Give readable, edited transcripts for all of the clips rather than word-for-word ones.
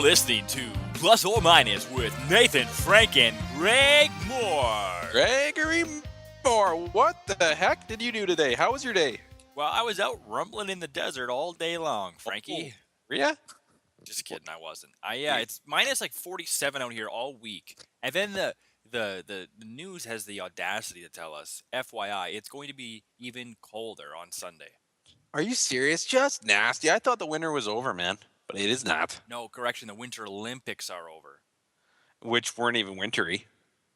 listening to Plus or Minus with Nathan, Frank, and Greg Moore. Gregory Moore, what the heck did you do today? How was your day? Well, I was out rumbling in the desert all day long, Frankie. Were ya? Just kidding, I wasn't. It's minus like 47 out here all week. And then the news has the audacity to tell us, FYI, it's going to be even colder on Sunday. Are you serious? Just nasty. I thought the winter was over, man. But it is not. No, correction, the Winter Olympics are over. Which weren't even wintry.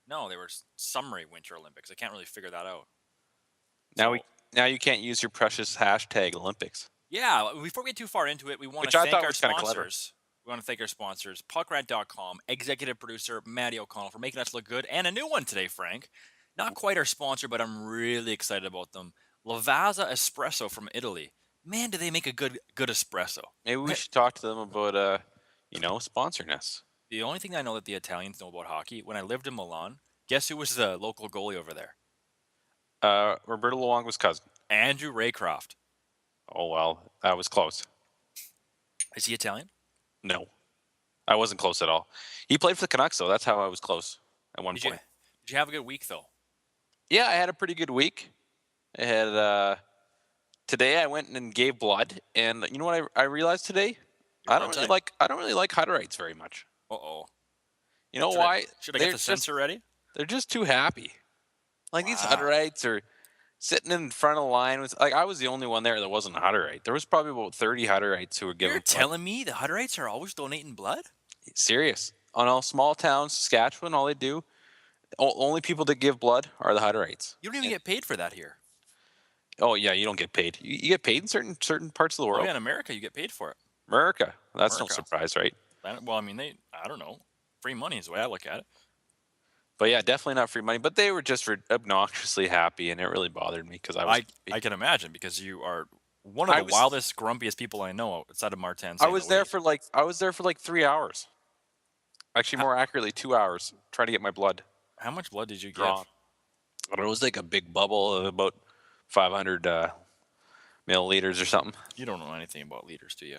No, they were summery Winter Olympics. I can't really figure that out. Now you can't use your precious hashtag Olympics. Yeah, before we get too far into it, we want Which to I thank thought our was kinda clever. sponsors. We want to thank our sponsors, puckrant.com, executive producer Maddie O'Connell for making us look good, and a new one today, Frank. Not quite our sponsor, but I'm really excited about them. Lavazza Espresso from Italy. Man, do they make a good espresso. Maybe we should talk to them about, sponsoring us. The only thing I know that the Italians know about hockey, when I lived in Milan, guess who was the local goalie over there? Roberto Luongo's cousin. Andrew Raycroft. Oh, well, that was close. Is he Italian? No. I wasn't close at all. He played for the Canucks, though. That's how I was close at one point. Did you have a good week, though? Yeah, I had a pretty good week. I had today I went and gave blood, and you know what I realized today? I don't really like Hutterites very much. Uh-oh. You know why? Should I get the sensor ready? They're just too happy. These Hutterites are sitting in front of the line with I was the only one there that wasn't a Hutterite. There was probably about 30 Hutterites who were giving. You're telling me the Hutterites are always donating blood? Serious. On all small towns, Saskatchewan, all they do, only people that give blood are the Hutterites. You don't even get paid for that here. Oh yeah, you don't get paid. You get paid in certain parts of the world. Oh yeah, in America you get paid for it. America. That's no surprise, right? Well, I mean, I don't know. Free money is the way I look at it. But yeah, definitely not free money. But they were just obnoxiously happy, and it really bothered me because I can imagine because you are one of the wildest, grumpiest people I know outside of Martin. I was there for like 3 hours. Actually, more accurately, 2 hours trying to get my blood. How much blood did you give? It was like a big bubble of about 500 milliliters or something. You don't know anything about liters, do you?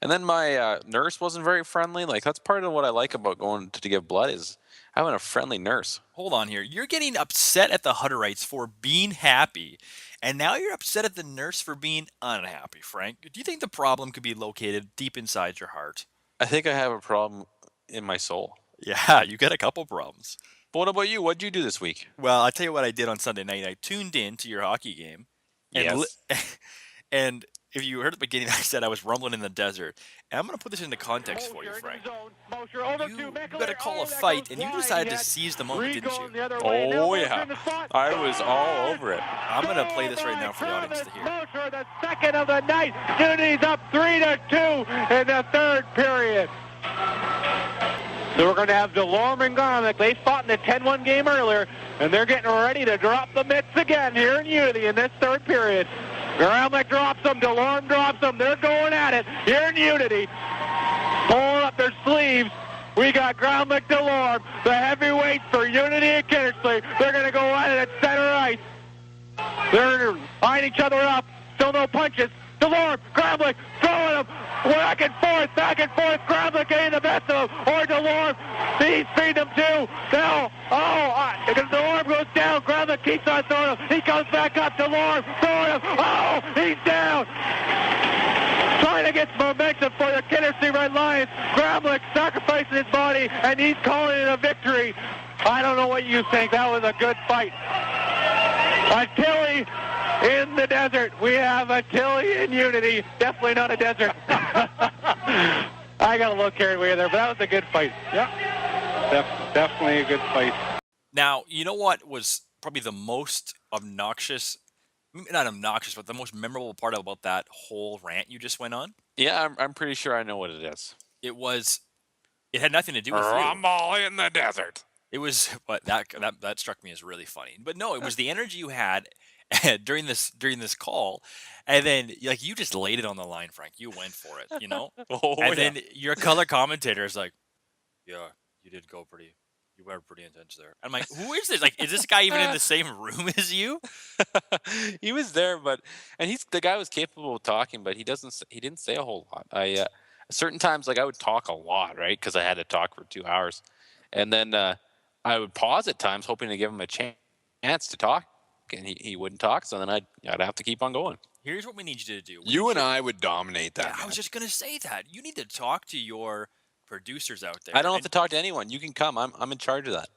And then my nurse wasn't very friendly. Like, that's part of what I like about going to give blood is having a friendly nurse. Hold on here. You're getting upset at the Hutterites for being happy, and now you're upset at the nurse for being unhappy, Frank. Do you think the problem could be located deep inside your heart? I think I have a problem in my soul. Yeah, you got a couple problems. But what about you? What'd you do this week? Well, I'll tell you what I did on Sunday night. I tuned in to your hockey game. And yes. And if you heard at the beginning, I said I was rumbling in the desert. And I'm going to put this into context for you, Frank. You got to call a fight, and you decided to seize the moment, didn't you? Oh, yeah. I was all over it. I'm going to play this right now for the audience to hear. Mosher, the second of the night. Unity's up 3-2 in the third period. So we're going to have Delorme and Garlick. They fought in the 10-1 game earlier, and they're getting ready to drop the mitts again here in Unity in this third period. Garlick drops them, Delorme drops them. They're going at it here in Unity. Pulling up their sleeves. We got Garlick, Delorme, the heavyweights for Unity and Kindersley. They're going to go at it at center ice. They're eyeing each other up. Still no punches. Delorme, Grablik, throwing them back and forth. Grablik getting the best of them. Or Delorme, he's feeding them too. Now, Delorme goes down. Grablik keeps on throwing him. He comes back up. Delorme throwing him. Oh, he's down. Trying to get momentum for the Kindersley Red Lions. Grablik sacrificing his body, and he's calling it a victory. I don't know what you think. That was a good fight. Tilly in the desert. We have a Tilly in Unity. Definitely not a desert. I got a little carried away there, but that was a good fight. Yeah, definitely a good fight. Now, you know what was probably the most obnoxious, not obnoxious, but the most memorable part about that whole rant you just went on? Yeah, I'm pretty sure I know what it is. It had nothing to do with Rumble in the desert. It was, but that struck me as really funny. But no, it was the energy you had during this call, and then like you just laid it on the line, Frank. You went for it, you know. Then your color commentator is like, "Yeah, you were pretty intense there." I'm like, "Who is this? Like, is this guy even in the same room as you?" He was there, the guy was capable of talking, but he didn't say a whole lot. certain times, like I would talk a lot, right? Because I had to talk for 2 hours, and then I would pause at times, hoping to give him a chance to talk, and he wouldn't talk. So then I'd have to keep on going. Here's what we need you to do. We need You and you. I would dominate Yeah, that, I was man. just gonna say that. You need to talk to your producers out I there, don't have and to talk to anyone. You can come. I'm in charge of that.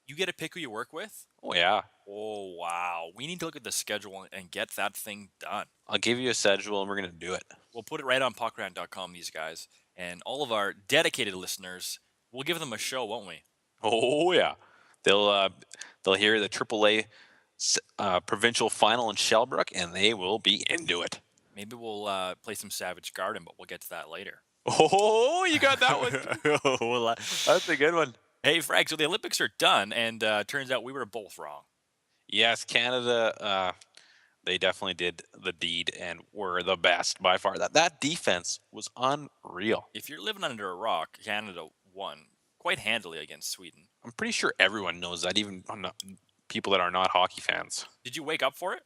you get to pick who you work with. Oh yeah, Oh wow, we need to look at the schedule and get that thing done. I'll give you a schedule, and we're gonna do it. We'll put it right on puckrant.com. These guys and all of our dedicated listeners. We'll give them a show, won't we? Oh yeah, they'll hear the AAA provincial final in Shellbrook, and they will be into it. Maybe we'll play some Savage Garden, but we'll get to that later. Oh, you got that one. Well, That's a good one. hey, Frank. So the Olympics are done, and turns out we were both wrong. Yes, Canada. They definitely did the deed and were the best by far. That defense was unreal. If you're living under a rock, Canada won quite handily against Sweden. I'm pretty sure everyone knows that, even people that are not hockey fans. Did you wake up for it?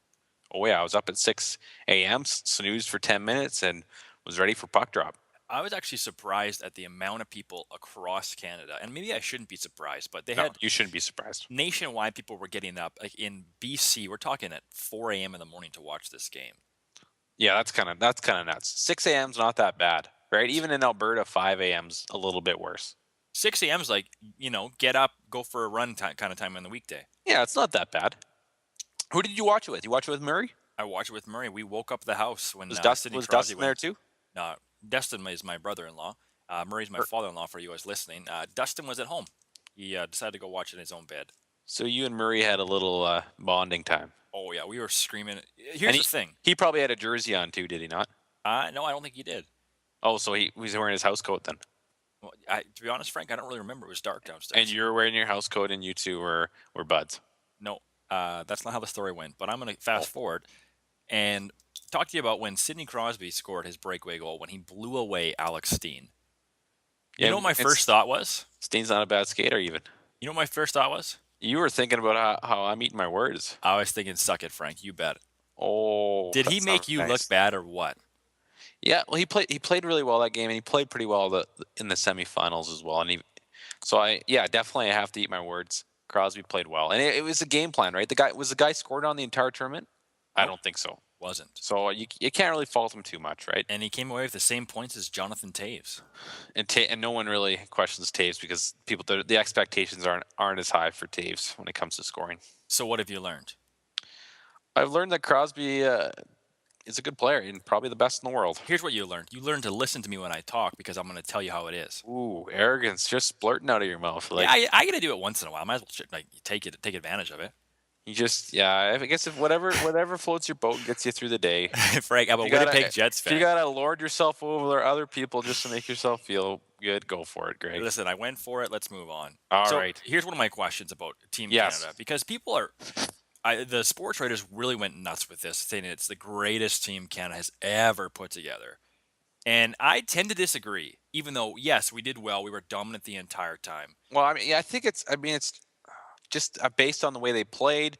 Oh yeah, I was up at 6 a.m., snoozed for 10 minutes, and was ready for puck drop. I was actually surprised at the amount of people across Canada, and maybe I shouldn't be surprised, but they No, had you shouldn't be surprised. nationwide people were getting up. Like in BC, we're talking at 4 a.m. in the morning to watch this game. Yeah, that's kind of nuts. 6 a.m.'s not that bad, right? Even in Alberta, 5 a.m.'s a little bit worse. 6 a.m. is like, get up, go for a run kind of time on the weekday. Yeah, it's not that bad. Who did you watch it with? You watch it with Murray? I watched it with Murray. We woke up the house when Was Sidney Dustin Crosby there went. too? No, Dustin is my brother-in-law. Murray's my father-in-law for you guys listening. Dustin was at home. He decided to go watch it in his own bed. So you and Murray had a little bonding time. Oh, yeah, we were screaming. Here's the thing. He probably had a jersey on too, did he not? No, I don't think he did. Oh, so he was wearing his house coat then. Well, to be honest, Frank, I don't really remember. It was dark downstairs. And you were wearing your house coat, and you two were buds. No, that's not how the story went. But I'm going to fast forward and talk to you about when Sidney Crosby scored his breakaway goal when he blew away Alex Steen. You know what my first thought was? Steen's not a bad skater, even. You know what my first thought was? You were thinking about how I'm eating my words. I was thinking, suck it, Frank. You bet. Oh, did he make you look bad or what? Yeah, well, he played really well that game, and he played pretty well in the semifinals as well. And definitely I have to eat my words. Crosby played well, and it was a game plan, right? The guy scored on the entire tournament. I don't think so. Wasn't. So you can't really fault him too much, right? And he came away with the same points as Jonathan Taves. And no one really questions Taves because the expectations aren't as high for Taves when it comes to scoring. So what have you learned? I've learned that Crosby is a good player and probably the best in the world. Here's what you learned. You learned to listen to me when I talk because I'm going to tell you how it is. Ooh, arrogance just blurting out of your mouth. Like, yeah, I got to do it once in a while. I might as well take advantage of it. You just, I guess if whatever floats your boat and gets you through the day. Frank, I'm a Winnipeg Jets fan. If you got to lord yourself over other people just to make yourself feel good, go for it, Greg. Listen, I went for it. Let's move on. All right. Here's one of my questions about Team Canada. Because people the sports writers really went nuts with this, saying it's the greatest team Canada has ever put together. And I tend to disagree, even though, yes, we did well. We were dominant the entire time. Well, I mean, I think it's just based on the way they played.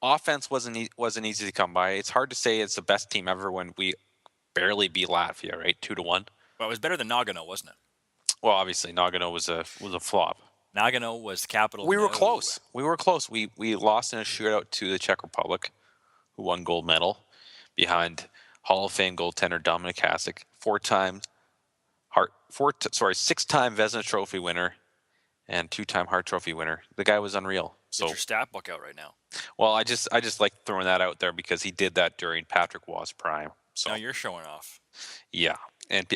Offense wasn't easy to come by. It's hard to say it's the best team ever when we barely beat Latvia, right? 2-1. Well, it was better than Nagano, wasn't it? Well, obviously Nagano was a flop. Nagano was capital. We were close. We lost in a shootout to the Czech Republic, who won gold medal behind Hall of Fame goaltender Dominic Hasek, 6-time Vezina Trophy winner, and 2-time Hart Trophy winner. The guy was unreal. So get your stat book out right now. Well, I just like throwing that out there because he did that during Patrick Waugh's prime. So now you're showing off. Yeah, and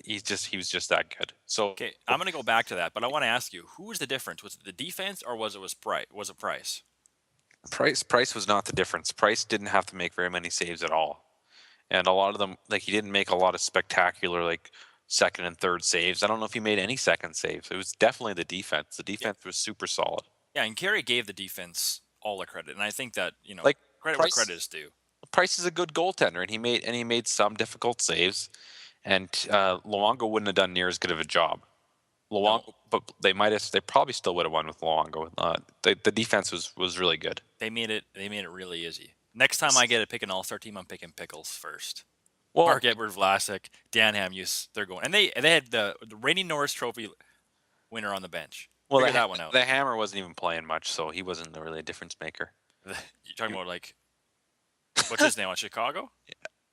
he was just that good. So okay, I'm going to go back to that, but I want to ask you, who was the difference? Was it the defense or was it Price? Price was not the difference. Price didn't have to make very many saves at all, and a lot of them, like, he didn't make a lot of spectacular, like, second and third saves. I don't know if he made any second saves. It was definitely the defense. The defense was super solid. Yeah, and Carey gave the defense all the credit, and I think that like credit where credit is due. Price is a good goaltender, and he made some difficult saves, and Luongo wouldn't have done near as good of a job. But they probably still would have won with Luongo. The defense was really good. They made it really easy. Next time I get to pick an all-star team, I'm picking Pickles first. Well, Mark Edward Vlasic, Dan Hamhuis, they're going. And they had the reigning Norris Trophy winner on the bench. well, Figure that one out. the Hammer wasn't even playing much, so he wasn't really a difference maker. You're talking about, like, what's his name on Chicago?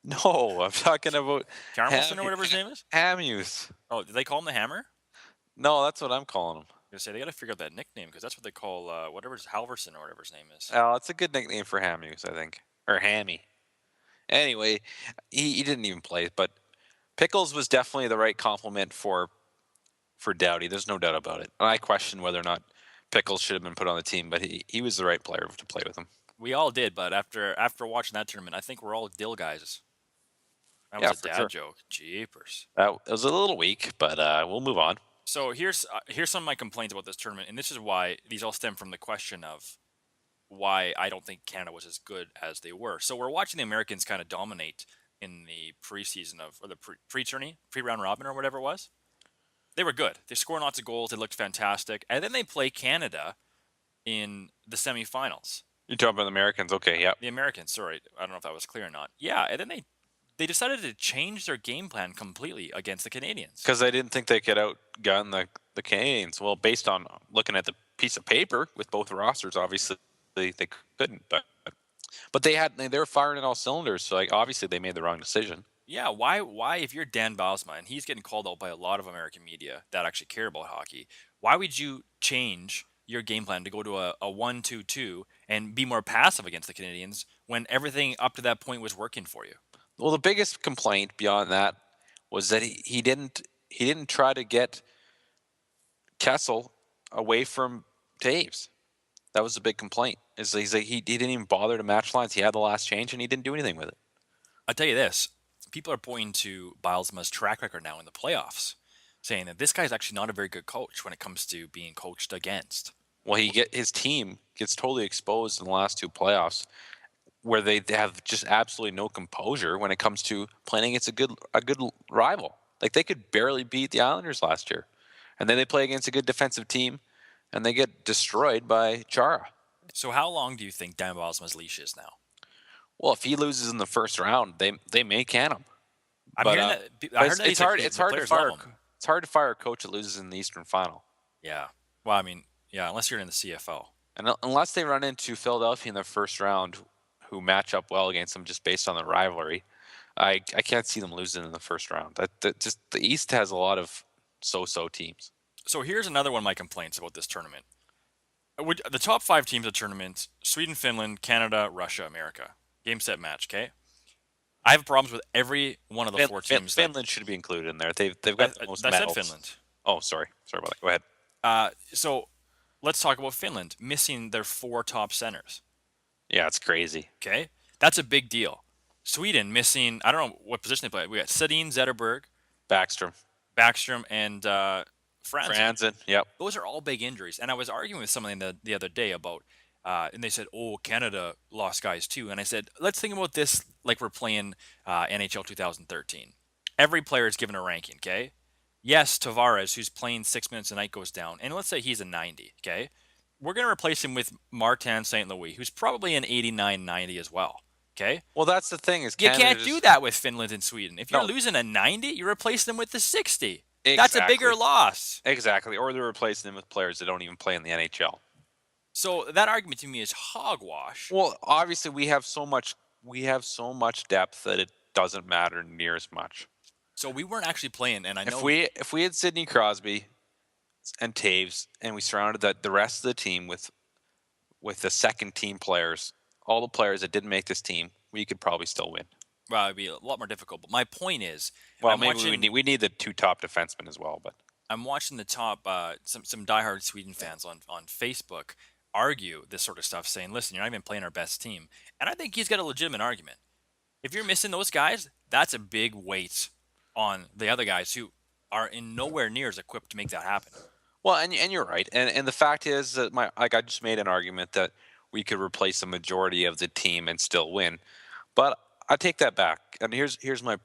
No, I'm talking about Carmelson or whatever his name is? Hamhuis. Oh, did they call him the Hammer? No, that's what I'm calling him. I was gonna say they got to figure out that nickname because that's what they call whatever's Halverson or whatever his name is. Oh, it's a good nickname for Hamhuis, I think, or Hammy. Anyway, he didn't even play, but Pickles was definitely the right compliment for Doughty. There's no doubt about it. And I question whether or not Pickles should have been put on the team, but he was the right player to play with him. We all did, but after watching that tournament, I think we're all Dill guys. That was Yeah, a for dad sure. joke. Jeepers. That was a little weak, but we'll move on. So here's some of my complaints about this tournament, and this is why these all stem from the question of why I don't think Canada was as good as they were. So we're watching the Americans kind of dominate in the preseason or the pre-tourney, pre-round robin or whatever it was. They were good. They scored lots of goals. They looked fantastic. And then they play Canada in the semifinals. You're talking about the Americans, okay? Yeah. The Americans, sorry. I don't know if that was clear or not. Yeah, and then they decided to change their game plan completely against the Canadians. Because I didn't think they could outgun the Canadians. Well, based on looking at the piece of paper with both rosters, obviously they couldn't. But they were firing at all cylinders. So obviously they made the wrong decision. Yeah, why if you're Dan Bylsma and he's getting called out by a lot of American media that actually care about hockey, why would you change your game plan to go to a 1-2-2 and be more passive against the Canadians when everything up to that point was working for you? Well, the biggest complaint beyond that was that he didn't try to get Kessel away from Taves. That was the big complaint. He's like he didn't even bother to match lines. He had the last change and he didn't do anything with it. I'll tell you this. People are pointing to Bylsma's track record now in the playoffs, saying that this guy's actually not a very good coach when it comes to being coached against. Well, his team gets totally exposed in the last two playoffs, where they have just absolutely no composure when it comes to playing against a good rival. Like they could barely beat the Islanders last year, and then they play against a good defensive team, and they get destroyed by Chara. So how long do you think Dan Bylsma's leash is now? Well, if he loses in the first round, they may can him. I'm But, hearing that. I heard that it's hard. It's hard to players fire. love him. It's hard to fire a coach that loses in the Eastern Final. Yeah. Well, I mean, yeah, unless you're in the CFL. And unless they run into Philadelphia in the first round, who match up well against them just based on the rivalry, I can't see them losing in the first round. Just the East has a lot of so-so teams. So here's another one of my complaints about this tournament. The top 5 teams of the tournament: Sweden, Finland, Canada, Russia, America. Game, set, match. Okay. I have problems with every one of the 4 teams. Finland should be included in there. They've got the most medals. I said Finland. Oh, sorry about that. Go ahead. So let's talk about Finland missing their 4 top centers. Yeah, it's crazy. Okay, that's a big deal. Sweden missing, I don't know what position they play. We got Sedin, Zetterberg, Backstrom, and Franzen. Yep. Those are all big injuries. And I was arguing with someone the other day about, and they said, "Oh, Canada lost guys too." And I said, "Let's think about this like we're playing NHL 2013. Every player is given a ranking. Okay, yes, Tavares, who's playing 6 minutes a night, goes down, and let's say he's a 90. Okay, we're going to replace him with Martin St. Louis, who's probably an 89, 90 as well. Okay. Well, that's the thing is You Canada can't do that with Finland and Sweden. If you're No. losing a 90, you replace them with the 60. Exactly. That's a bigger loss. Exactly. Or they're replacing them with players that don't even play in the NHL. So that argument to me is hogwash. Well, obviously we have so much depth that it doesn't matter near as much. So we weren't actually playing, and I know If we had Sidney Crosby and Taves and we surrounded the rest of the team with the second team players, all the players that didn't make this team, we could probably still win. well, it'd be a lot more difficult. But my point is, Well, maybe we need the 2 top defensemen as well, but I'm watching the top some diehard Sweden fans on Facebook argue this sort of stuff, saying, "Listen, you're not even playing our best team," and I think he's got a legitimate argument. If you're missing those guys, that's a big weight on the other guys who are in nowhere near as equipped to make that happen. well, and you're right. And the fact is that I just made an argument that we could replace the majority of the team and still win. But I take that back. And here's my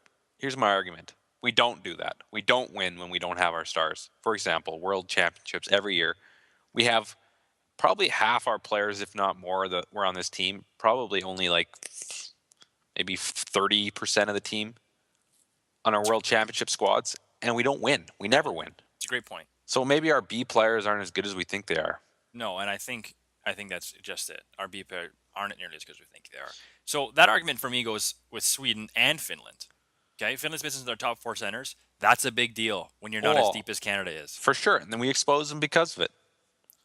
argument. We don't do that. We don't win when we don't have our stars. For example, world championships every year, we have probably half our players, if not more, that were on this team. Probably only like maybe 30% of the team on our World Championship squads, and we don't win. We never win. It's a great point. So maybe our B players aren't as good as we think they are. No, and I think that's just it. Our B players aren't nearly as good as we think they are. So that argument for me goes with Sweden and Finland. Okay, Finland's missing their top 4 centers. That's a big deal when you're not as Oh. deep as Canada is. For sure. And then we expose them because of it.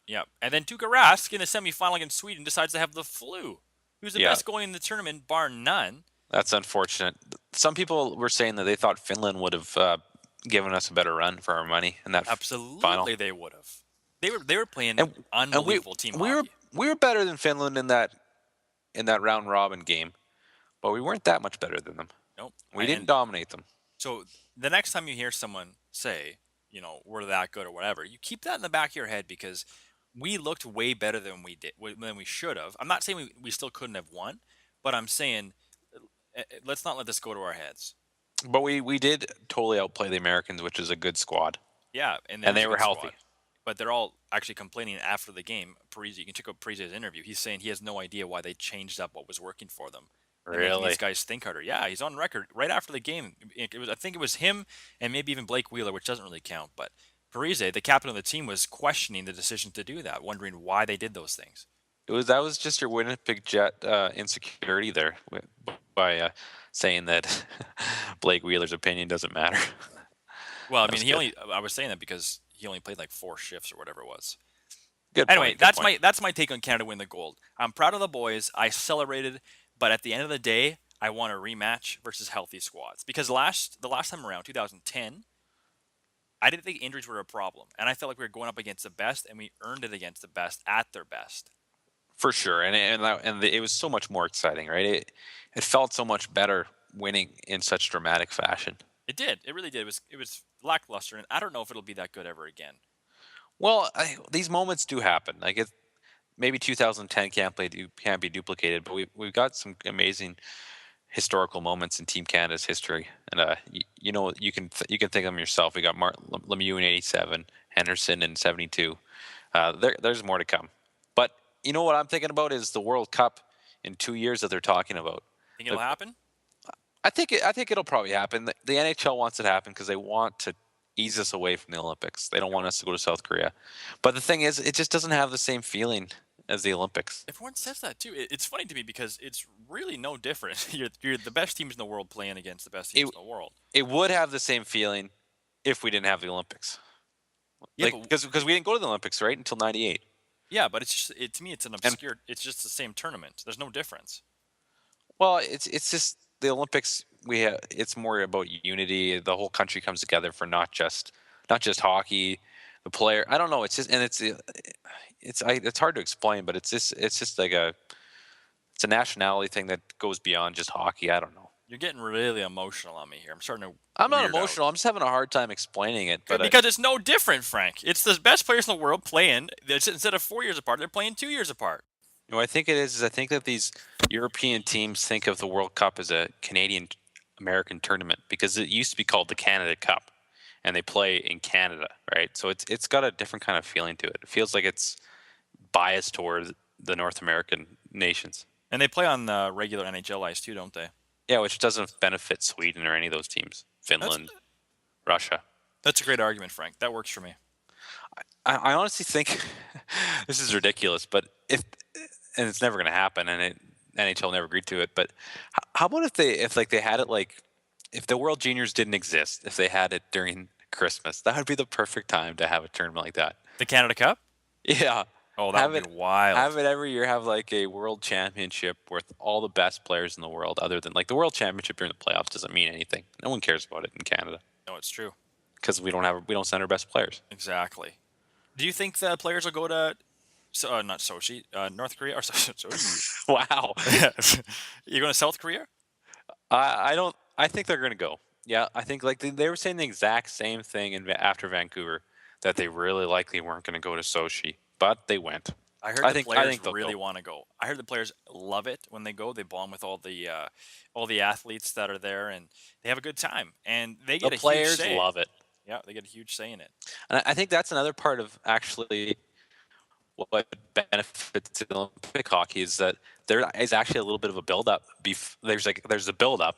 Yeah, and then Tuukka Rask in the semifinal against Sweden decides to have the flu. He was the best goalie in the tournament, bar none. That's unfortunate. Some people were saying that they thought Finland would have given us a better run for our money in that Absolutely, final. they would have. They were playing unbelievable team hockey. We were better than Finland in that round robin game, but we weren't that much better than them. Nope. We didn't dominate them. So the next time you hear someone say, we're that good or whatever, you keep that in the back of your head because we looked way better than we should have. I'm not saying we still couldn't have won, but I'm saying let's not let this go to our heads. But we did totally outplay the Americans, which is a good squad. Yeah, and they were healthy. Squad. But they're all actually complaining after the game. Parise, you can check out Parise's interview. He's saying he has no idea why they changed up what was working for them. Really? These guys think harder. Yeah, he's on record right after the game. I think it was him and maybe even Blake Wheeler, which doesn't really count. But Parise, the captain of the team, was questioning the decision to do that, wondering why they did those things. That was just your Winnipeg Jet insecurity there by saying that Blake Wheeler's opinion doesn't matter. Well, I mean, I was saying that because he only played like 4 shifts or whatever it was. Good anyway, point, good point. that's my take on Canada winning the gold. I'm proud of the boys. I celebrated, but at the end of the day, I want a rematch versus healthy squads because the last time around, 2010, I didn't think injuries were a problem, and I felt like we were going up against the best, and we earned it against the best at their best. For sure, and it was so much more exciting, right? It felt so much better winning in such dramatic fashion. It did. It really did. It was lackluster, and I don't know if it'll be that good ever again. Well, these moments do happen. Like maybe 2010 can't be duplicated, but we've got some amazing historical moments in Team Canada's history, and you can think of them yourself. We got Martin Lemieux in '87, Henderson in '72. There's more to come, but you know what I'm thinking about is the World Cup in 2 years that they're talking about. Think it'll happen? I think it'll probably happen. The NHL wants it to happen because they want to ease us away from the Olympics. They don't want us to go to South Korea. But the thing is, it just doesn't have the same feeling as the Olympics. Everyone says that too. It's funny to me because it's really no different. You're the best teams in the world playing against the best teams in the world. It would have the same feeling if we didn't have the Olympics. Yeah, because we didn't go to the Olympics, right, until '98. Yeah, but it's just to me it's an obscure. It's just the same tournament. There's no difference. Well, it's just the Olympics. It's more about unity. The whole country comes together for not just hockey. The player, I don't know. It's just it's hard to explain, but it's just like it's a nationality thing that goes beyond just hockey. I don't know. You're getting really emotional on me here. I'm starting to. I'm not emotional. I'm just having a hard time explaining it. But because it's no different, Frank. It's the best players in the world playing. Instead of 4 years apart, they're playing 2 years apart. You know, I think it is I think that these European teams think of the World Cup as a Canadian-American tournament because it used to be called the Canada Cup, and they play in Canada, right? So it's got a different kind of feeling to it. It feels like it's biased towards the North American nations. And they play on regular NHL ice too, don't they? Yeah, which doesn't benefit Sweden or any of those teams. Finland, Russia. That's a great argument, Frank. That works for me. I honestly think this is ridiculous, but and it's never going to happen, and NHL never agreed to it. But how about if they had it if the World Juniors didn't exist, if they had it during Christmas, that would be the perfect time to have a tournament like that. The Canada Cup? Yeah. Oh, that would be wild. Have it every year. Have a World Championship with all the best players in the world. Other than the World Championship during the playoffs doesn't mean anything. No one cares about it in Canada. No, it's true. Because we don't send our best players. Exactly. Do you think the players will go to not Sochi, North Korea or Sochi? Wow. You going to South Korea? I don't. I think they're going to go. Yeah, I think they were saying the exact same thing after Vancouver that they really likely weren't going to go to Sochi, but they went. I heard the players really want to go. I heard the players love it when they go. They bond with all the athletes that are there, and they have a good time. And they get the players love it. Yeah, they get a huge say in it. And I think that's another part of actually what benefits the Olympic hockey is that there is actually a little bit of a build-up. There's a build-up,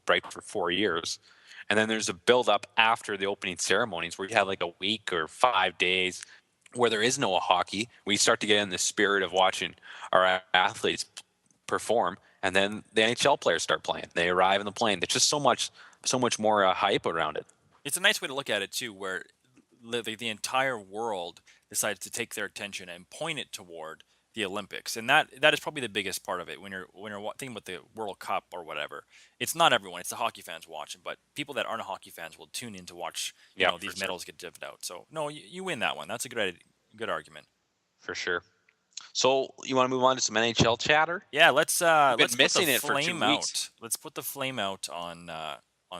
right, for 4 years, And then there's a build up after the opening ceremonies where you have like a week or 5 days where there is no hockey. We start to get in the spirit of watching our athletes perform, and then the NHL players start playing. They arrive in the plane. There's just so much more hype around it. It's a nice way to look at it too, where the entire world decides to take their attention and point it toward the Olympics, and that is probably the biggest part of it. When you're thinking about the World Cup or whatever, it's not everyone; it's the hockey fans watching, but people that aren't hockey fans will tune in to watch. Yeah, These for sure. medals get divvied out. So no, you win that one. That's a good argument. For sure. So you want to move on to some NHL chatter? Yeah, let's been let's put missing the it for 2 flame weeks. out. Let's put the flame out on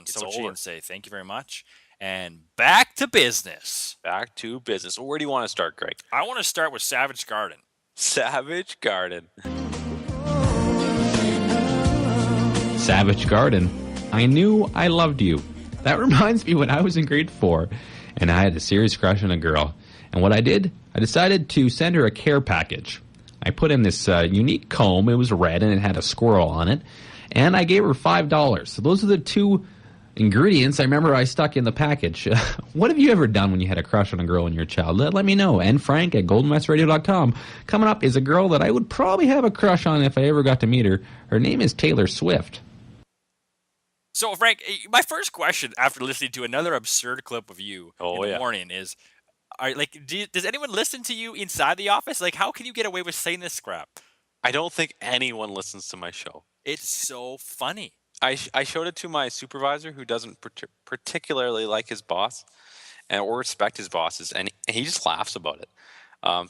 It's Sochi over. and say thank you very much, and back to business. Back to business. Where do you want to start, Greg? I want to start with Savage Garden. Savage Garden. Savage Garden. I knew I loved you. That reminds me when I was in grade 4 and I had a serious crush on a girl. And what I did, I decided to send her a care package. I put in this unique comb. It was red and it had a squirrel on it. And I gave her $5. So those are the two ingredients I remember I stuck in the package. What have you ever done when you had a crush on a girl when you were a child? Let me know. And Frank at goldenwestradio.com. Coming up is a girl that I would probably have a crush on if I ever got to meet her. Her name is Taylor Swift. So, Frank, my first question after listening to another absurd clip of you in the morning is, does anyone listen to you inside the office? Like, how can you get away with saying this crap? I don't think anyone listens to my show. It's so funny. I showed it to my supervisor, who doesn't particularly like his boss or respect his bosses, and he just laughs about it.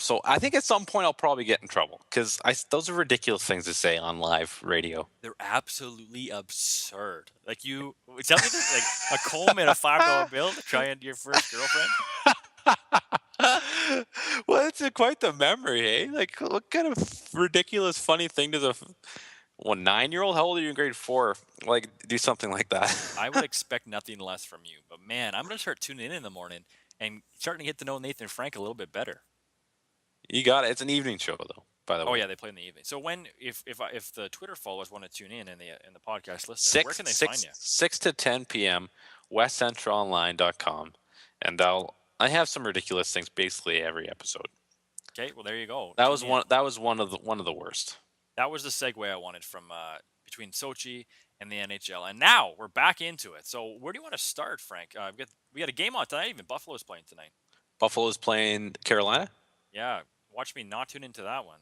So I think at some point I'll probably get in trouble because those are ridiculous things to say on live radio. They're absolutely absurd. Like tell me this, like a comb and a $5 bill to try and your first girlfriend. Well, it's quite the memory, eh? Like, what kind of ridiculous, funny thing does a 9-year-old? How old are you in grade 4? Like, do something like that? I would expect nothing less from you, but man, I'm gonna start tuning in the morning and starting to get to know Nathan Frank a little bit better. You got it. It's an evening show, though. By the way. Oh yeah, they play in the evening. So if the Twitter followers want to tune in and the podcast listeners, where can they find you? 6 to 10 p.m. westcentralonline.com, and I have some ridiculous things basically every episode. Okay, well there you go. That was one of the worst. That was the segue I wanted from between Sochi and the NHL, and now we're back into it. So where do you want to start, Frank? We got a game on tonight. Even Buffalo's playing tonight. Buffalo's playing Carolina. Yeah, watch me not tune into that one.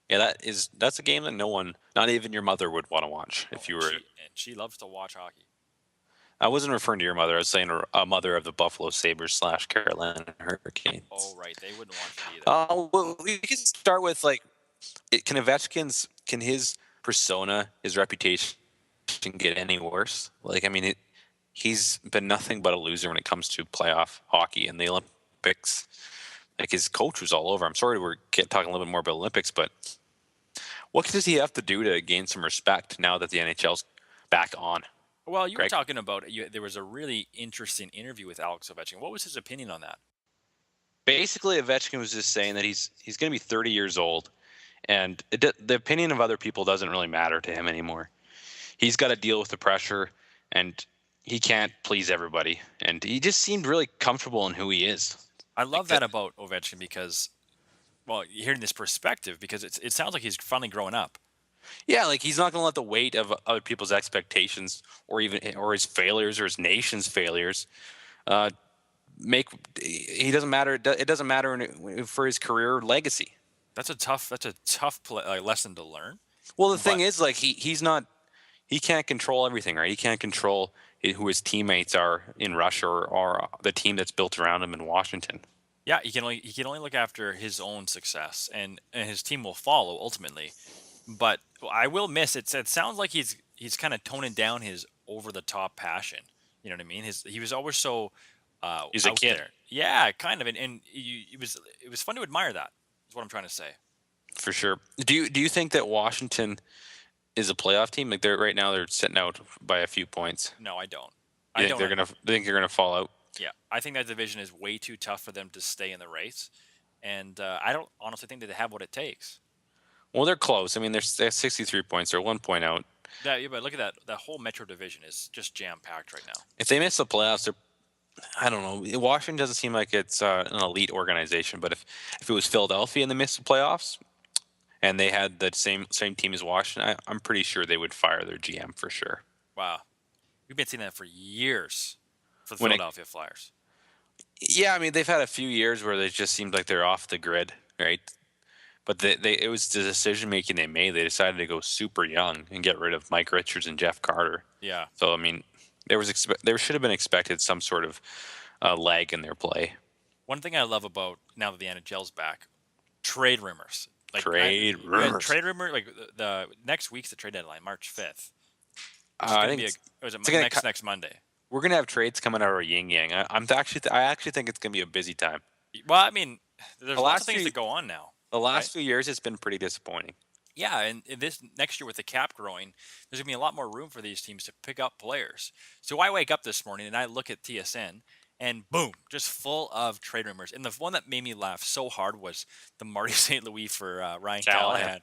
Yeah, that's a game that no one, not even your mother, would want to watch if you were. She loves to watch hockey. I wasn't referring to your mother. I was saying a mother of the Buffalo Sabres / Carolina Hurricanes. Oh, right. They wouldn't watch it either. Well, we can start with, can his persona, his reputation get any worse? Like, I mean, he's been nothing but a loser when it comes to playoff hockey and the Olympics. Like, his coach was all over. I'm sorry we're talking a little bit more about Olympics, but what does he have to do to gain some respect now that the NHL's back on? Well, you were talking about there was a really interesting interview with Alex Ovechkin. What was his opinion on that? Basically, Ovechkin was just saying that he's going to be 30 years old, and the opinion of other people doesn't really matter to him anymore. He's got to deal with the pressure, and he can't please everybody. And he just seemed really comfortable in who he is. I love that about Ovechkin because, well, hearing this perspective, because it sounds like he's finally growing up. Yeah, like he's not going to let the weight of other people's expectations or his failures or his nation's failures he doesn't matter. It doesn't matter for his career legacy. That's a tough lesson to learn. Well, the thing is, like he can't control everything, right? He can't control who his teammates are in Russia or the team that's built around him in Washington. Yeah, he can only look after his own success, and his team will follow ultimately. But I will miss it. It sounds like he's kind of toning down his over the top passion. You know what I mean? He was always so he's a kid. There. Yeah, kind of, and it was fun to admire that. Is what I'm trying to say. For sure. Do you think that Washington is a playoff team? Like right now they're sitting out by a few points. No, I don't. I think they're gonna fall out. Yeah, I think that division is way too tough for them to stay in the race, and I don't honestly think that they have what it takes. Well, they're close. I mean, they have 63 points. They're 1 point out. But look at that. That whole Metro division is just jam packed right now. If they miss the playoffs, I don't know. Washington doesn't seem like it's an elite organization, but if it was Philadelphia and they missed the playoffs and they had the same team as Washington, I'm pretty sure they would fire their GM for sure. Wow, we've been seeing that for years for the When it, Philadelphia Flyers. yeah, I mean they've had a few years where they just seemed like they're off the grid, right? But it was the decision making they made. They decided to go super young and get rid of Mike Richards and Jeff Carter. Yeah. So I mean, there should have been expected some sort of lag in their play. One thing I love about now that the NHL's back, trade rumors. Trade rumors. Trade rumor. Like the next week's the trade deadline, March 5th. I think next Monday. we're gonna have trades coming out of our yin yang. I actually think it's gonna be a busy time. Well, I mean, there's The lots last of things few- to go on now. The last Right. few years, it's been pretty disappointing. Yeah, and this next year with the cap growing, there's gonna be a lot more room for these teams to pick up players. So I wake up this morning and I look at TSN, and boom, just full of trade rumors. And the one that made me laugh so hard was the Marty St. Louis for Ryan Callahan.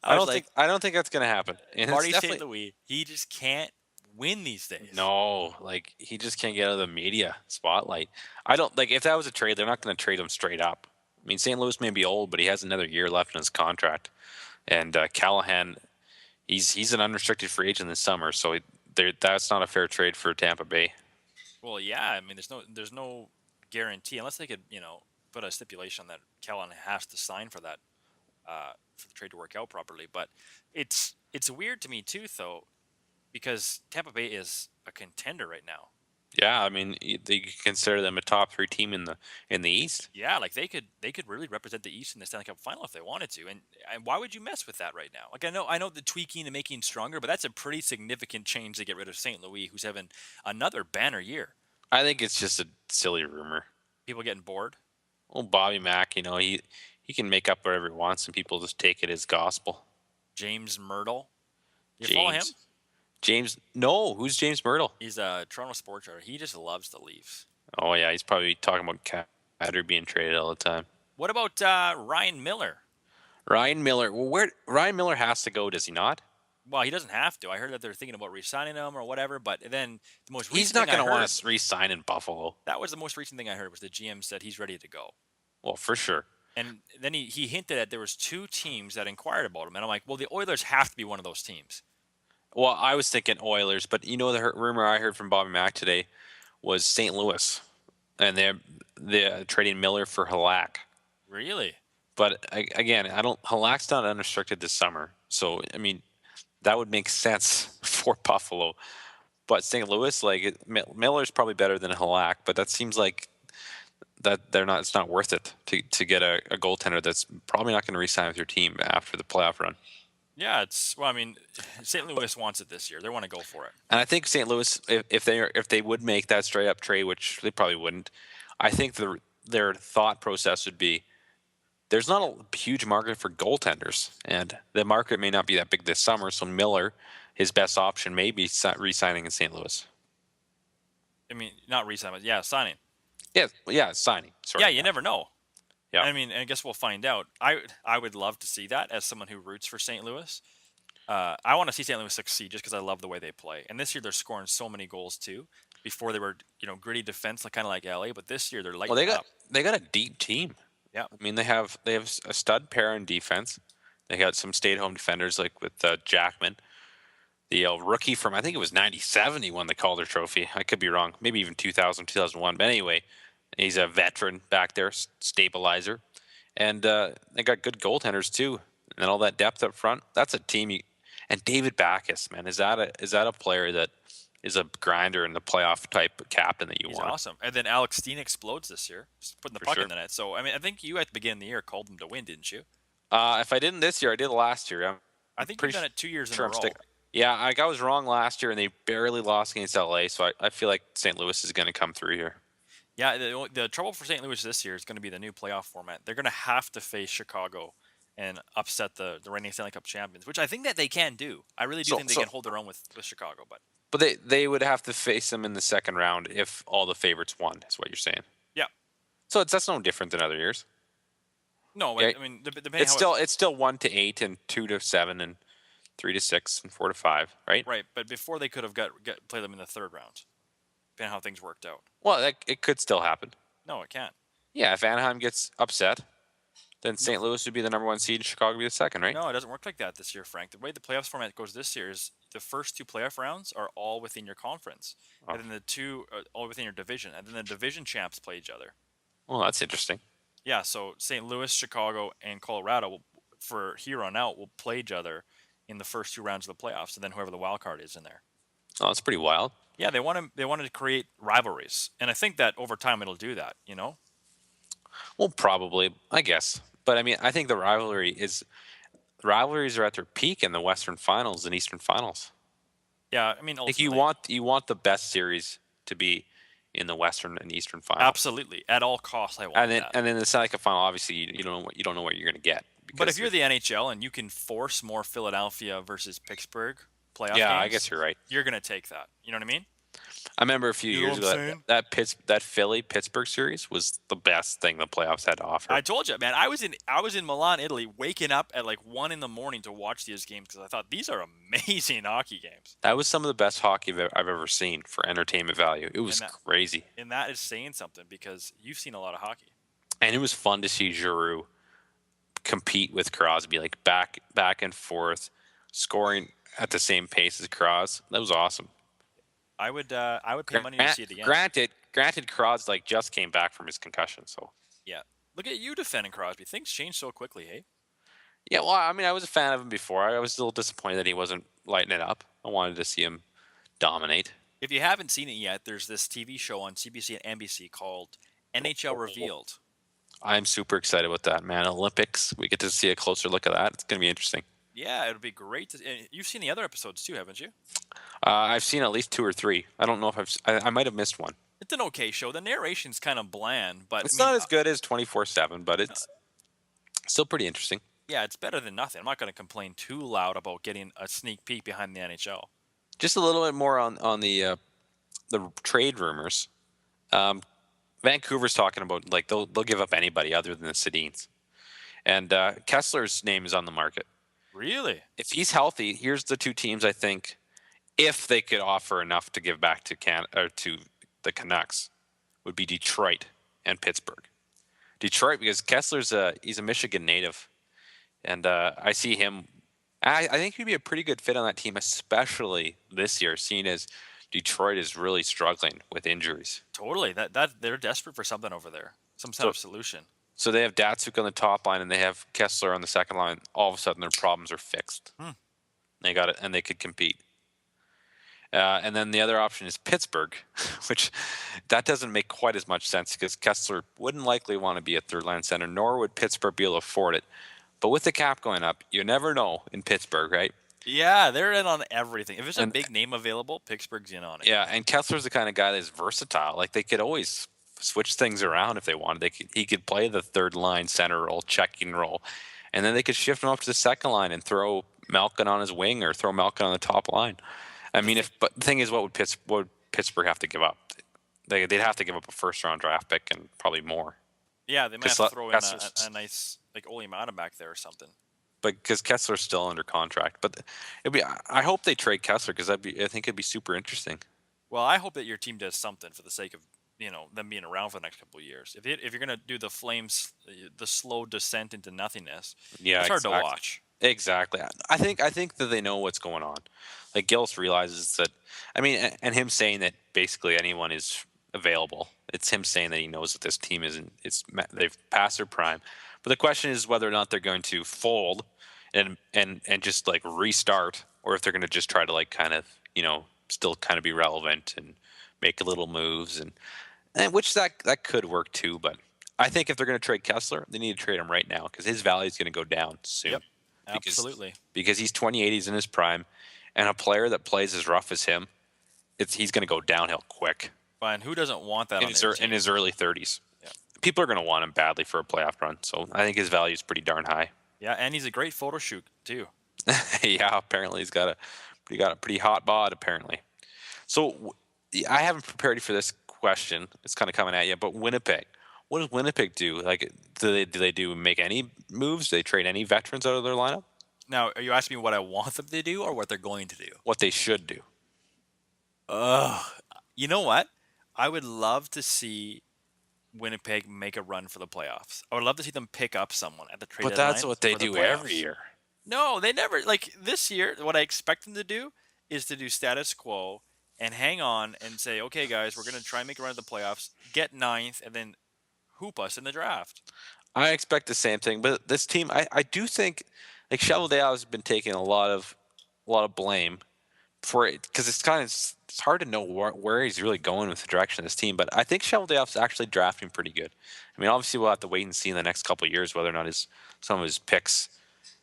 I don't think that's gonna happen. And Marty it's St. Louis, he just can't win these days. No, like he just can't get out of the media spotlight. I don't like if that was a trade, they're not going to trade him straight up. I mean, St. Louis may be old, but he has another year left in his contract. And Callahan, he's an unrestricted free agent this summer, so that's not a fair trade for Tampa Bay. Well, yeah, I mean, there's no guarantee unless they could, put a stipulation that Callahan has to sign for that, for the trade to work out properly. But it's weird to me too, though, because Tampa Bay is a contender right now. Yeah, I mean, they consider them a top 3 team in the East. Yeah, like they could really represent the East in the Stanley Cup final if they wanted to. And why would you mess with that right now? Like I know the tweaking and making stronger, but that's a pretty significant change to get rid of St. Louis, who's having another banner year. I think it's just a silly rumor. People getting bored. Well, Bobby Mack, he can make up whatever he wants, and people just take it as gospel. James Myrtle. You follow him? No, who's James Myrtle? He's a Toronto sports writer. He just loves the Leafs. Oh yeah, he's probably talking about Catter being traded all the time. What about Ryan Miller? Ryan Miller. Well, Ryan Miller has to go, does he not? Well, he doesn't have to. I heard that they're thinking about re-signing him or whatever. But then the most recent he's not going to want to re-sign in Buffalo. That was the most recent thing I heard was the GM said he's ready to go. Well, for sure. And then he hinted that there was 2 teams that inquired about him, and I'm like, well, the Oilers have to be one of those teams. Well, I was thinking Oilers, but the rumor I heard from Bobby Mack today was St. Louis, and they're trading Miller for Halak. Really? But again, Halak's not unrestricted this summer, so I mean that would make sense for Buffalo. But St. Louis, Miller's probably better than Halak, but that seems like that it's not worth it to get a goaltender that's probably not going to re-sign with your team after the playoff run. Yeah, St. Louis wants it this year. They want to go for it. And I think St. Louis, if they would make that straight up trade, which they probably wouldn't, I think their thought process would be there's not a huge market for goaltenders, and the market may not be that big this summer. So Miller, his best option may be re-signing in St. Louis. I mean, not re-signing, but signing. Yeah, signing. Sorry. Yeah, you never know. Yeah. I mean, I guess we'll find out. I would love to see that as someone who roots for St. Louis. I want to see St. Louis succeed just because I love the way they play. And this year they're scoring so many goals too. Before they were, gritty defense, kind of like LA. But this year they're lighting up. They got a deep team. Yeah. I mean, they have a stud pair in defense. They got some stay-at-home defenders like with Jackman. The rookie from, I think it was 97, he won the Calder Trophy. I could be wrong. Maybe even 2000, 2001. But anyway, he's a veteran back there, stabilizer. And they got good goaltenders too. And all that depth up front. That's a team. And David Backes, man, is that a player that is a grinder and the playoff type captain that you want? He's awesome. And then Alex Steen explodes this year, just putting the puck in the net. So, I mean, I think you at the beginning of the year called them to win, didn't you? If I didn't this year, I did last year. I think you've done it 2 years in a row. Yeah, I was wrong last year, and they barely lost against LA, so I feel like St. Louis is going to come through here. Yeah, the trouble for St. Louis this year is going to be the new playoff format. They're going to have to face Chicago and upset the reigning Stanley Cup champions, which I think that they can do. I really do think they can hold their own with Chicago. But they would have to face them in the second round if all the favorites won, is what you're saying. Yeah. So that's no different than other years. No, yeah. I mean, it's still 1-8 and 2-7, and 3 to 6 and 4 to 5, right? Right, but before they could have play them in the third round, depending on how things worked out. Well, it could still happen. No, it can't. Yeah, if Anaheim gets upset, then No. St. Louis would be the number 1 seed, Chicago would be the second, right? No, it doesn't work like that this year, Frank. The way the playoffs format goes this year is the first 2 playoff rounds are all within your conference, Oh. and then the 2 are all within your division, and then the division champs play each other. Well, that's interesting. Yeah, so St. Louis, Chicago, and Colorado, for here on out, will play each other in the first 2 rounds of the playoffs, and then whoever the wild card is in there. Oh, that's pretty wild. Yeah, they wanted to create rivalries, and I think that over time it'll do that. You know. Well, probably, I guess. But I mean, I think the rivalries are at their peak in the Western Finals and Eastern Finals. Yeah, I mean, Like ultimately, you want the best series to be in the Western and Eastern Finals. absolutely, at all costs, I want that. And then the Stanley Final, obviously, you don't know what you're going to get. But if you're the NHL and you can force more Philadelphia versus Pittsburgh playoff games, I guess you're right. You're gonna take that. You know what I mean? I remember a few You know years what I'm ago saying? that Philly Pittsburgh series was the best thing the playoffs had to offer. I told you, man. I was in Milan, Italy, waking up at like 1 a.m. to watch these games because I thought these are amazing hockey games. That was some of the best hockey I've ever seen for entertainment value. It was crazy, and that is saying something because you've seen a lot of hockey. and it was fun to see Giroux compete with Crosby, like back and forth, scoring at the same pace as Crosby. That was awesome. I would pay money to see it again. Granted, Crosby like just came back from his concussion, so Yeah, look at you defending Crosby. Things change so quickly, hey? yeah. Well, I mean, I was a fan of him before. I was a little disappointed that he wasn't lighting it up. I wanted to see him dominate. If you haven't seen it yet, there's this TV show on CBC and NBC called NHL Revealed. I'm super excited about that, man. Olympics, we get to see a closer look at that. It's going to be interesting. Yeah, it'll be great. You've seen the other episodes too, haven't you? I've seen at least 2 or 3. I don't know if I might have missed one. It's an okay show. The narration's kind of bland, but It's not as good as 24/7, but it's still pretty interesting. Yeah, it's better than nothing. I'm not going to complain too loud about getting a sneak peek behind the NHL. Just a little bit more on the trade rumors. Vancouver's talking about like they'll give up anybody other than the Sedins, and Kessler's name is on the market. Really? If he's healthy, here's the 2 teams I think, if they could offer enough to give back to to the Canucks, would be Detroit and Pittsburgh. Detroit because Kessler's he's a Michigan native, and I see him. I think he'd be a pretty good fit on that team, especially this year, seeing as Detroit is really struggling with injuries. Totally. That they're desperate for something over there. Some sort of solution. So they have Datsuk on the top line and they have Kessler on the second line. All of a sudden, their problems are fixed. They got it, and they could compete. And then the other option is Pittsburgh, which that doesn't make quite as much sense because Kessler wouldn't likely want to be a third-line center, nor would Pittsburgh be able to afford it. But with the cap going up, you never know in Pittsburgh, right? Yeah, they're in on everything. If there's a big name available, Pittsburgh's in on it. Yeah, and Kessler's the kind of guy that's versatile. Like they could always switch things around if they wanted. He could play the third-line center role, checking role, and then they could shift him up to the second line and throw Malkin on his wing or throw Malkin on the top line. I mean, but the thing is, what would Pittsburgh have to give up? They'd have to give up a first-round draft pick and probably more. Yeah, they might have to throw in a nice like Ole Mata back there or something. But because Kessler's still under contract, but I hope they trade Kessler because I think it'd be super interesting. Well, I hope that your team does something for the sake of them being around for the next couple of years. If you're gonna do the Flames, the slow descent into nothingness, it's hard to watch. Exactly. I think that they know what's going on. Like Gillis realizes that. I mean, and him saying that basically anyone is available. It's him saying that he knows that this team they've passed their prime. But the question is whether or not they're going to fold and just like restart, or if they're going to just try to like kind of still kind of be relevant and make little moves and which that could work too. But I think if they're going to trade Kessler, they need to trade him right now because his value is going to go down soon. Yep, absolutely. Because he's 28, he's in his prime, and a player that plays as rough as him, he's going to go downhill quick. And who doesn't want that in his early 30s? Yeah. People are going to want him badly for a playoff run, so I think his value is pretty darn high. Yeah, and he's a great photo shoot too. Yeah, apparently he's got a pretty hot bod apparently. So I haven't prepared you for this question. It's kind of coming at you, but Winnipeg. What does Winnipeg do? Like, do they make any moves? Do they trade any veterans out of their lineup? Now, are you asking me what I want them to do or what they're going to do? What they should do. Ugh. You know what? I would love to see Winnipeg make a run for the playoffs. I would love to see them pick up someone at the trade But that's deadline what they for the do every playoffs. year. No, they never like this year. What I expect them to do is to do status quo and hang on and say, "Okay, guys, we're going to try and make a run at the playoffs, get ninth, and then hoop us in the draft." I expect the same thing, but this team, I do think, like Cheveldayoff has been taking a lot of blame for it because it's hard to know where he's really going with the direction of this team. But I think Cheveldayoff's actually drafting pretty good. I mean, obviously we'll have to wait and see in the next couple of years whether or not some of his picks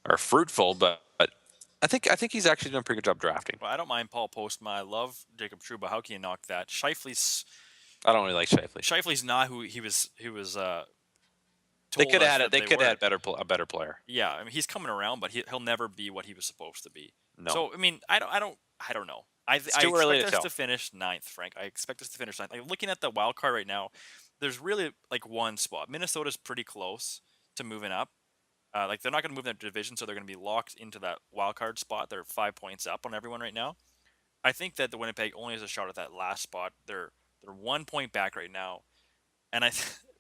are fruitful. But I think he's actually doing a pretty good job drafting. Well, I don't mind Paul Postma. I love Jacob Trouba. How can you knock that? I don't really like Shifley. Shifley's not who he was. He was They told could us add that it. They they could were. add a better player. Yeah, I mean he's coming around, but he'll never be what he was supposed to be. No, So I mean, I don't know. it's I too early to expect us tell. to finish ninth, Frank. I expect us to finish ninth. Like looking at the wild card right now, there's really like one spot. Minnesota's pretty close to moving up. Like they're not going to move in that division, so they're going to be locked into that wild card spot. They're 5 points up on everyone right now. I think that the Winnipeg only has a shot at that last spot. They're 1 point back right now, and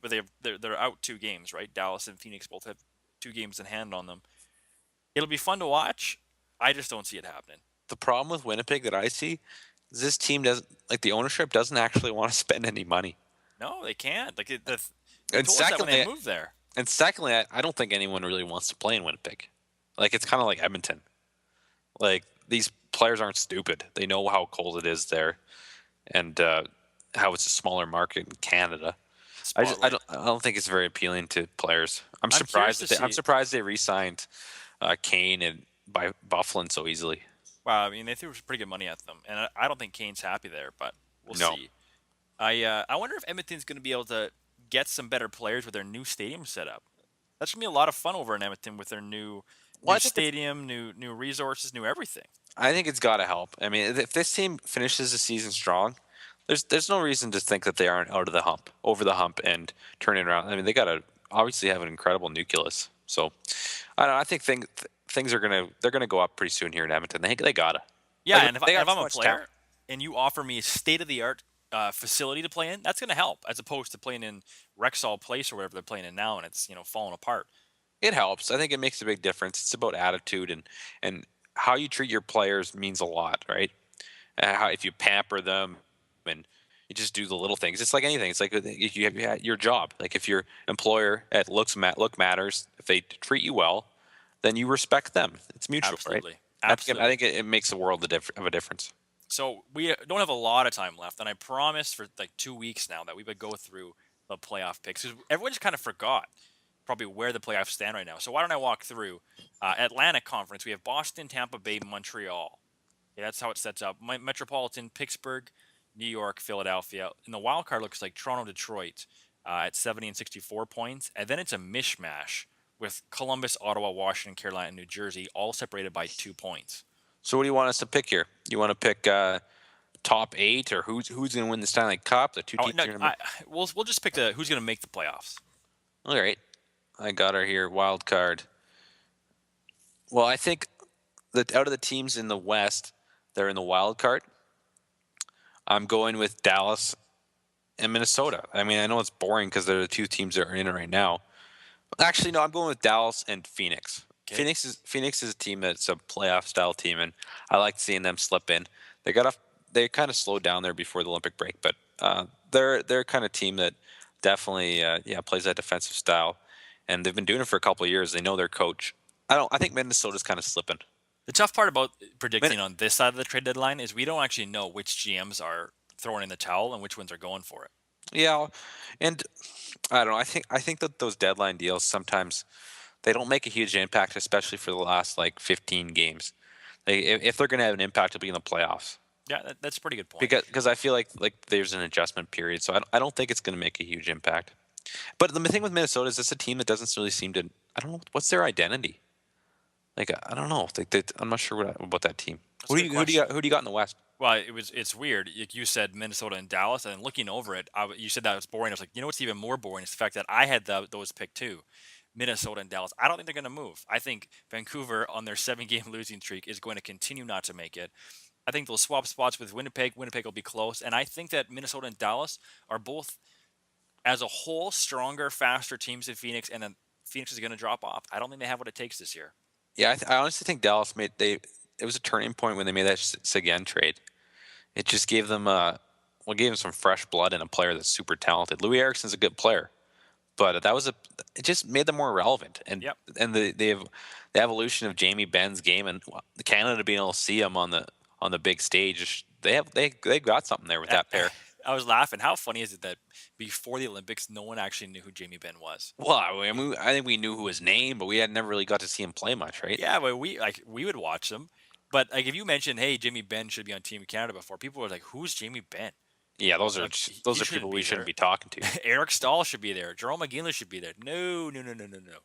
but they're out 2 games, right? Dallas and Phoenix both have 2 games in hand on them. It'll be fun to watch. I just don't see it happening. The problem with Winnipeg that I see is this team doesn't like the ownership doesn't actually want to spend any money. No, they can't. Like they And told us that when secondly, they moved there. I don't think anyone really wants to play in Winnipeg. Like it's kind of like Edmonton. Like these players aren't stupid. They know how cold it is there, and how it's a smaller market in Canada. Spotlight. I don't think it's very appealing to players. I'm curious surprised to that I'm see. surprised they re-signed Kane and by Bufflin so easily. Wow, I mean they threw pretty good money at them, and I don't think Kane's happy there, but we'll No. see. I wonder if Edmonton's going to be able to get some better players with their new stadium setup. That's gonna be a lot of fun over in Edmonton with their Well, new stadium, new resources, new everything. I think it's got to help. I mean, if this team finishes the season strong, there's no reason to think that they aren't over the hump, and turning around. I mean, they got to obviously have an incredible nucleus. So, I don't know. I think things are they're gonna go up pretty soon here in Edmonton. They gotta. Yeah, Like, and they got if so I'm a much player talent. and you offer me a state of the art facility to play in, that's going to help as opposed to playing in Rexall Place or whatever they're playing in now, and it's falling apart. It helps. I think it makes a big difference. It's about attitude and how you treat your players means a lot, right? How if you pamper them and you just do the little things. It's like anything. It's like if you have your job. Like if your employer at Look Matters, if they treat you well, then you respect them. It's mutual, Absolutely, right? absolutely. I think it makes a world of a difference. So we don't have a lot of time left, and I promised for like 2 weeks now that we would go through the playoff picks. 'Cause everyone just kind of forgot probably where the playoffs stand right now. So why don't I walk through Atlantic Conference? We have Boston, Tampa Bay, Montreal. Yeah, that's how it sets up. Metropolitan, Pittsburgh, New York, Philadelphia. And the wild card looks like Toronto, Detroit at 70 and 64 points. And then it's a mishmash with Columbus, Ottawa, Washington, Carolina, and New Jersey, all separated by 2 points. So what do you want us to pick here? You want to pick top 8 or who's going to win the Stanley Cup? The two Oh, teams no, are going to. we'll just pick who's going to make the playoffs. All right, I got her here. Wild card. Well, I think that out of the teams in the West, they're in the wild card. I'm going with Dallas and Minnesota. I mean, I know it's boring because they're the two teams that are in it right now. Actually, no, I'm going with Dallas and Phoenix. Okay. Phoenix is a team that's a playoff style team, and I like seeing them slip in. They kind of slowed down there before the Olympic break, but they're kind of team that definitely plays that defensive style, and they've been doing it for a couple of years. They know their coach. I think Minnesota's kind of slipping. The tough part about predicting on this side of the trade deadline is we don't actually know which GMs are throwing in the towel and which ones are going for it. Yeah, and I don't know. I think that those deadline deals sometimes they don't make a huge impact, especially for the last like 15 games. If they're going to have an impact, it'll be in the playoffs. Yeah, that's a pretty good point. Because I feel like there's an adjustment period, so I don't think it's going to make a huge impact. But the thing with Minnesota is it's a team that doesn't really seem to. I don't know what's their identity. Like I don't know. I'm not sure about that team. That's a good question. Who do you got in the West? Well, it's weird. You said Minnesota and Dallas, and looking over it, you said that was boring. I was like, you know what's even more boring is the fact that I had those picked too. Minnesota and Dallas. I don't think they're going to move. I think Vancouver on their 7-game losing streak is going to continue not to make it. I think they'll swap spots with Winnipeg. Winnipeg will be close. And I think that Minnesota and Dallas are both, as a whole, stronger, faster teams than Phoenix. And then Phoenix is going to drop off. I don't think they have what it takes this year. Yeah, I honestly think Dallas it was a turning point when they made that Seguin trade. It just gave them gave them some fresh blood and a player that's super talented. Louis Erickson's a good player, but it just made them more relevant. And Yep. the evolution of Jamie Benn's game and Canada being able to see him on the big stage, they got something there with that pair. I was laughing. How funny is it that before the Olympics, no one actually knew who Jamie Benn was? Well, I mean, I think we knew who his name, but we had never really got to see him play much, right? Yeah, but we would watch them. But like if you mentioned, hey, Jamie Benn should be on Team Canada before, people were like, who's Jamie Benn? Yeah, those are Like, people we shouldn't be talking to. Eric Stahl should be there. Jerome McGinley should be there. No.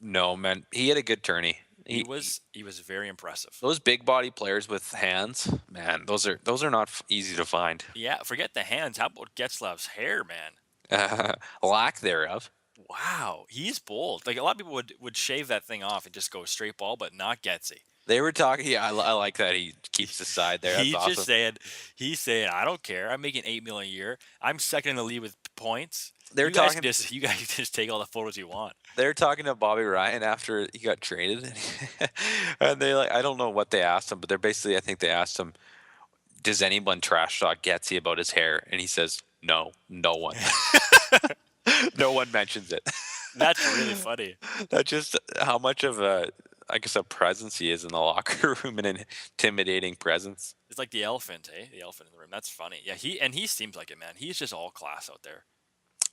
No, man, he had a good tourney. He was very impressive. Those big body players with hands, man, those are not easy to find. Yeah, forget the hands. How about Getzlav's hair, man? Lack thereof. Wow, he's bold. Like a lot of people would shave that thing off and just go straight ball, but not Getzy. They were talking. Yeah, I like that he keeps the side there. That's He's awesome. just saying, I don't care. I'm making $8 million a year. I'm second in the league with points. They're you guys talking. you guys just take all the photos you want. They're talking to Bobby Ryan after he got traded, and I don't know what they asked him, but they're basically, I think they asked him, does anyone trash talk Getsy about his hair? And he says, no one. No one mentions it. That's really funny. That's just how much of a presence he is in the locker room, an intimidating presence. It's like the elephant, eh? The elephant in the room. That's funny. Yeah, he seems like it, man. He's just all class out there.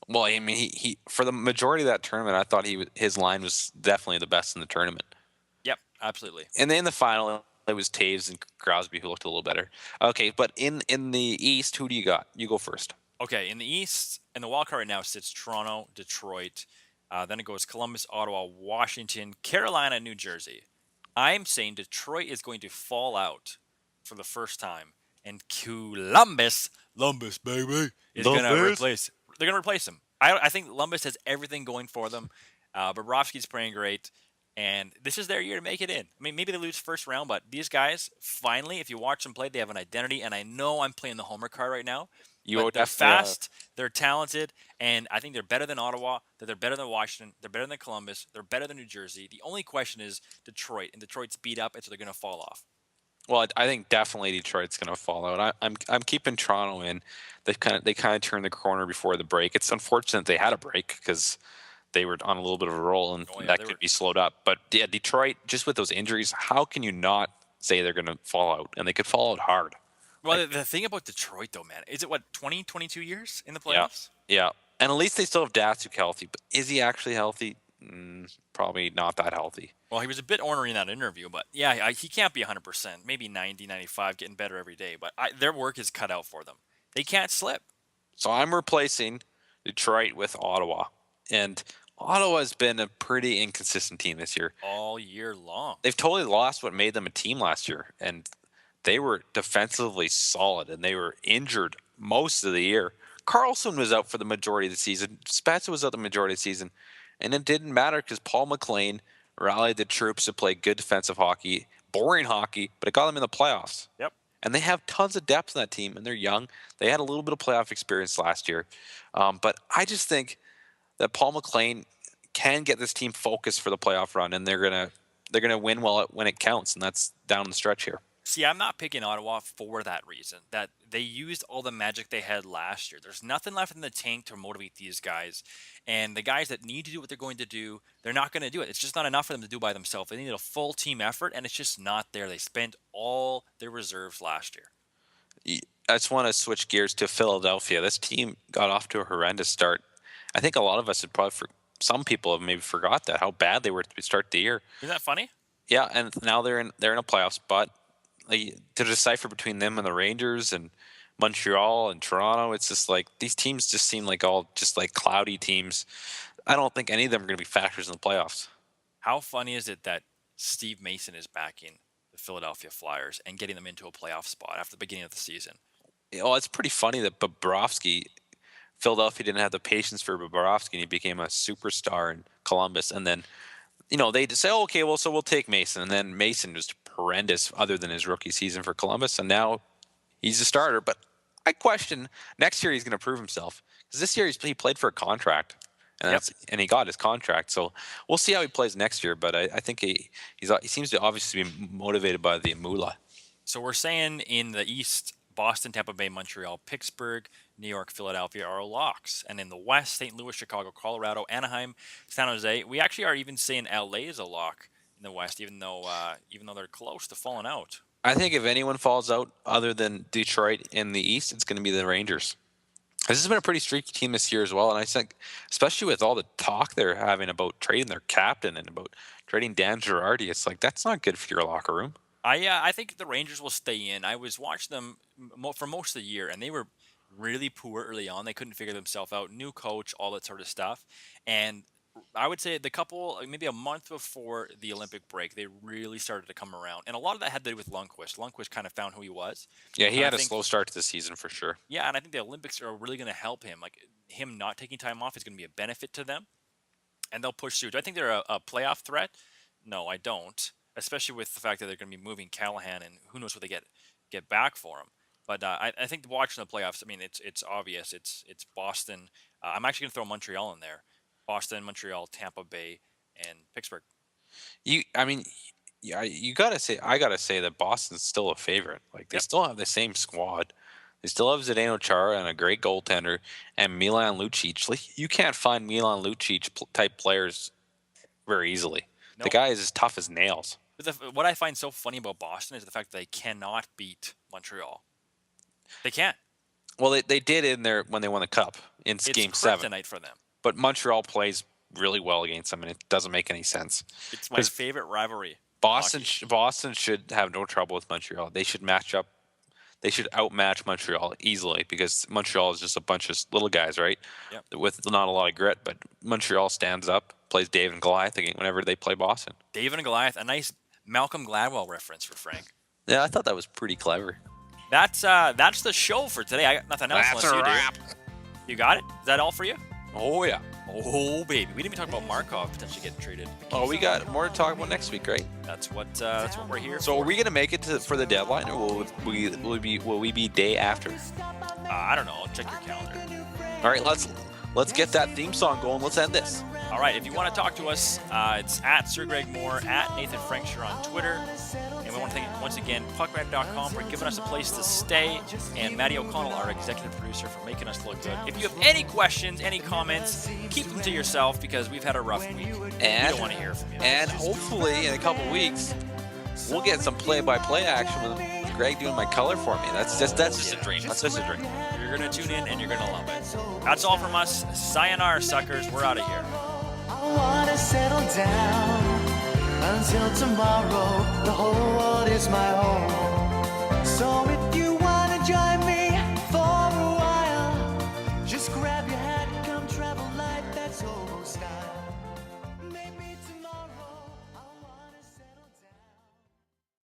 Well, I mean, he for the majority of that tournament, I thought his line was definitely the best in the tournament. Yep, absolutely. And then in the final, it was Taves and Crosby who looked a little better. Okay, but in the East, who do you got? You go first. Okay, in the East, and the wild card right now sits Toronto, Detroit. Then it goes Columbus, Ottawa, Washington, Carolina, New Jersey. I'm saying Detroit is going to fall out for the first time, and Columbus, baby, is going to replace. They're going to replace him. I think Columbus has everything going for them. Bobrovsky's playing great, and this is their year to make it in. I mean, maybe they lose first round, but these guys, finally, if you watch them play, they have an identity. And I know I'm playing the homer card right now. They're fast, they're talented, and I think they're better than Ottawa, that they're better than Washington, they're better than Columbus, they're better than New Jersey. The only question is Detroit, and Detroit's beat up, and so they're going to fall off. Well, I think definitely Detroit's going to fall out. I'm keeping Toronto in. They kind of turned the corner before the break. It's unfortunate they had a break because they were on a little bit of a roll, and could be slowed up. But yeah, Detroit, just with those injuries, how can you not say they're going to fall out? And they could fall out hard. Well, the thing about Detroit, though, man, is it, 22 years in the playoffs? Yeah. And at least they still have Datsuk healthy. But is he actually healthy? Probably not that healthy. Well, he was a bit ornery in that interview, but yeah, he can't be 100%. Maybe 90, 95, getting better every day. But their work is cut out for them. They can't slip. So I'm replacing Detroit with Ottawa. And Ottawa's been a pretty inconsistent team this year. All year long. They've totally lost what made them a team last year. And they were defensively solid, and they were injured most of the year. Carlson was out for the majority of the season. Spezza was out the majority of the season. And it didn't matter because Paul McLean rallied the troops to play good defensive hockey, boring hockey, but it got them in the playoffs. Yep. And they have tons of depth in that team, and they're young. They had a little bit of playoff experience last year. But I just think that Paul McLean can get this team focused for the playoff run, and they're gonna win when it counts, and that's down the stretch here. See, I'm not picking Ottawa for that reason, that they used all the magic they had last year. There's nothing left in the tank to motivate these guys. And the guys that need to do what they're going to do, they're not going to do it. It's just not enough for them to do by themselves. They need a full team effort, and it's just not there. They spent all their reserves last year. I just want to switch gears to Philadelphia. This team got off to a horrendous start. I think a lot of us had probably, some people have maybe forgot that, how bad they were to start the year. Isn't that funny? Yeah, and now they're in a playoff spot. To decipher between them and the Rangers and Montreal and Toronto, it's just like these teams just seem like all just like cloudy teams. I don't think any of them are going to be factors in the playoffs. How funny is it that Steve Mason is backing the Philadelphia Flyers and getting them into a playoff spot after the beginning of the season? Well, it's pretty funny that Philadelphia didn't have the patience for Bobrovsky, and he became a superstar in Columbus, and then they just say, oh, okay, well, so we'll take Mason. And then Mason was horrendous other than his rookie season for Columbus. And now he's a starter. But I question next year he's going to prove himself. Because this year he played for a contract. And he got his contract. So we'll see how he plays next year. But I think he seems to obviously be motivated by the moolah. So we're saying in the East, Boston, Tampa Bay, Montreal, Pittsburgh, New York, Philadelphia are locks. And in the West, St. Louis, Chicago, Colorado, Anaheim, San Jose. We actually are even saying LA is a lock in the West, even though they're close to falling out. I think if anyone falls out other than Detroit in the East, it's going to be the Rangers. This has been a pretty streaky team this year as well. And I think, especially with all the talk they're having about trading their captain and about trading Dan Girardi, it's like, that's not good for your locker room. I think the Rangers will stay in. I was watching them for most of the year, and they were really poor early on. They couldn't figure themselves out. New coach, all that sort of stuff. And I would say maybe a month before the Olympic break, they really started to come around. And a lot of that had to do with Lundqvist. Lundqvist kind of found who he was. Yeah, he had a slow start to the season for sure. Yeah, and I think the Olympics are really going to help him. Like, him not taking time off is going to be a benefit to them. And they'll push through. Do I think they're a playoff threat? No, I don't. Especially with the fact that they're going to be moving Callahan, and who knows what they get back for him. But I think watching the playoffs, I mean, it's obvious. It's Boston. I'm actually going to throw Montreal in there. Boston, Montreal, Tampa Bay, and Pittsburgh. You gotta say that Boston's still a favorite. Like, they still have the same squad. They still have Zdeno Chara and a great goaltender and Milan Lucic. Like, you can't find Milan Lucic type players very easily. Nope. The guy is as tough as nails. What I find so funny about Boston is the fact that they cannot beat Montreal. They can't. Well, they did when they won the Cup in Game 7. It's kryptonite for them. But Montreal plays really well against them, and it doesn't make any sense. It's my favorite rivalry. Boston should have no trouble with Montreal. They should match up. They should outmatch Montreal easily, because Montreal is just a bunch of little guys, right? Yep. With not a lot of grit. But Montreal stands up, plays Dave and Goliath again whenever they play Boston. Dave and Goliath, a nice Malcolm Gladwell reference for Frank. Yeah, I thought that was pretty clever. That's the show for today. I got nothing else. That's a wrap. You got it? Is that all for you? Oh, yeah. Oh, baby. We didn't even talk about Markov potentially getting traded. Oh, we got more to talk about next week, right? That's what we're here So for. Are we going to make it for the deadline, or will we be day after? I don't know. I'll check your calendar. All right, let's get that theme song going. Let's end this. All right, if you want to talk to us, it's at Sir Greg Moore, at Nathan Frankshire on Twitter. And we want to thank, once again, puckrag.com for giving us a place to stay, and Matty O'Connell, our executive producer, for making us look good. If you have any questions, any comments, keep them to yourself, because we've had a rough week. And we don't want to hear from you. And hopefully, in a couple weeks, we'll get some play-by-play action with Greg doing my color for me. That's just a dream. That's just a dream. You're going to tune in, and you're going to love it. That's all from us. Sayonara, suckers. We're out of here. I wanna settle down until tomorrow. The whole world is my home.